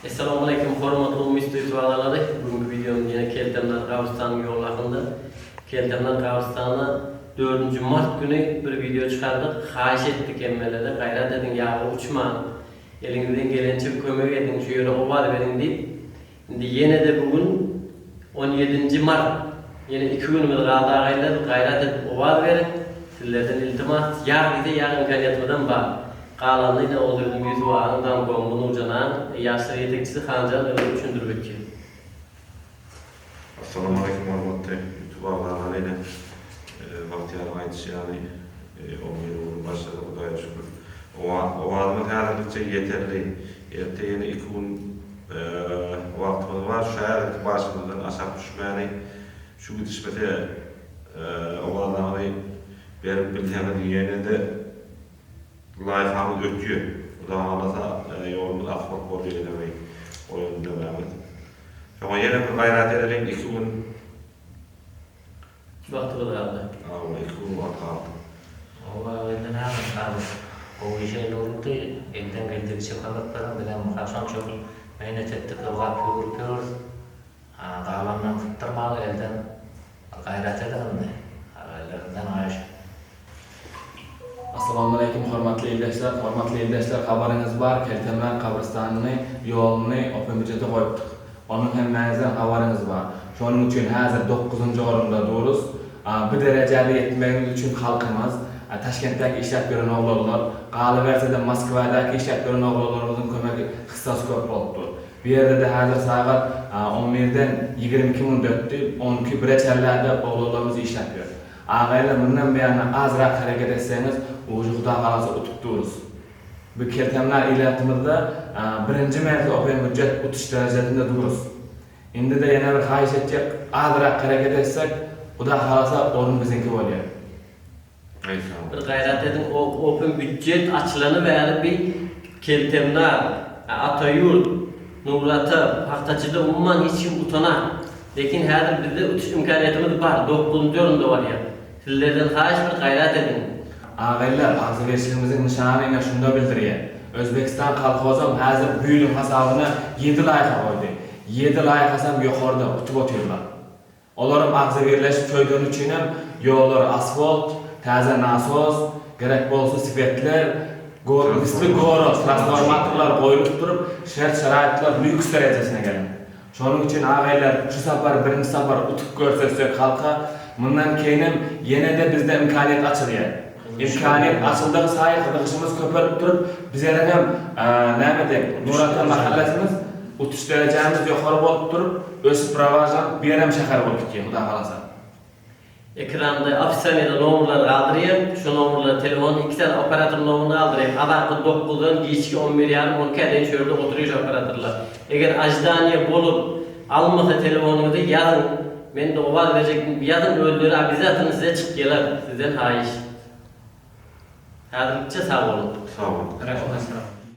Assalamualaikum hormatly istitvalary. Bugünkü videom yine Keltemler Kavrustanı yollarında. Keltemler Kavrustanı 4. Mart günü bir video çıkardık. Haş ettik emmelerde. Gayret edin ya uçma. Elinizden gelince kömek edin. Şöyle oval verin deyip. Şimdi yine de bugün 17. Mart. Yine 2 günümüz kaldı ağaylar. Gayret edin oval verin. Sizlerden iltimas. Yarın imkaniyatımdan var. Qalanıyla olduğum yüz vaağından bombunu ucanan yaşlı yetekçisi Xancan öyle düşündürmek ki. Assalamualaikum warahmatullahi wabarakatuh. Bahtiyar ayetiş yani 11 yılın başladı bu da şükür. O adımın herhalde yeterli. Erteye yine 2 gün vaktimiz var. Şu her başımızdan aşağı düşmeyeni şu gidişmete o adamı verip bildiğimiz yerine de layıkamız ötüyor. Bu da anlasa yolumuz asfalt boruyor demeyi. O yolunda devam edin. Ama yine bir gayret edelim 2 gün. Vaktimiz kaldı. Ama 2 gün vakit kaldı. Allah benden aldı. O işe oldu. Elden geldik çıkardıklarım bilen muhasam çok meynet ettik. Oğa pür. Dağlandan tutturmalı elden gayret edelim. Evvelerinden ayış. Assalamualaikum hormatly ildeşler, habarınız var. Keltemler Kabristanını, yolunu open budjete koyduk. Onun hemmenizden habarınız var. Şunun için hazır 9. orunda dururuz. Bir dereceli yetmemiz için halkımız, Taşkentdeki işlet gören oğullar, Qalıversede Moskvadaki işlet gören oğullarımızın kömegi hissası köp oldu. Bir yerde de hazır saat 11'den 22 min döttü, 12 bireçerlerde oğullarımızı işletiyor. Ağayla bundan beyana azrak hareket etseniz, ucuqda qalasa utup dururuz. Bu Keltemler ilatımızda birinci mevzi open budjet utuş derecesinde dururuz. Şimdi de yine bir hayiş edecek, azrak hareket etsek, bu da qalasa orun bizinki oluyor. Bir gayret edin o open budget açılanı veya bir Keltemler, Atayurt, Nurlatı, Haftaçıda umuman hiç utana. Lekin her bizde utuş imkaniyetimiz var. 9. orunda var ya. Sizlerden haş bir gayret edin. Ağaylar, ağzı verişimizin nişanı ile şunda bildiriyor. Özbekistan kalkozum hazır büyülüm hasabını 7 layıka koydu. 7 layıkasam yukarıda utup otuyorlar. Olarım ağzı birleşip köyden üçünem yollar asfalt, taze nasoz, gerek bolsa sivetler, misli goro, transformatorlar koyulup durup şert şaraitler lüks derecesine gelin. Şunun için ağaylar şu safar birinci safar utup görsetsek halka, bundan keyinim yine de bizde imkaniyet açılıyor. İmkaniyet açıldığı sayı kıdığışımız köpürüp durup bize hem Nurat'ın mahallesimiz utuş derecemiz yukarı bolup durup ösüp ravajan bir yerem şehir bolup gidiyor. Bu da kalasa. Ekranda afisaniyada numaraları kaldırayım. Şu numaraları telefonu 2 tane operatör numarını kaldırayım. Adaklı 9'dan geçki 11 yarım 12 adet şöyle oturuyor operatörler. Eğer ajdaniye bolup almasa telefonunuzu yazın. Ben de oval verecektim. Yazın öldürü abizatını size çık gelir. Sizden hayiş. Hadi gitçe sağ olun. Sağ olun. Rahmet.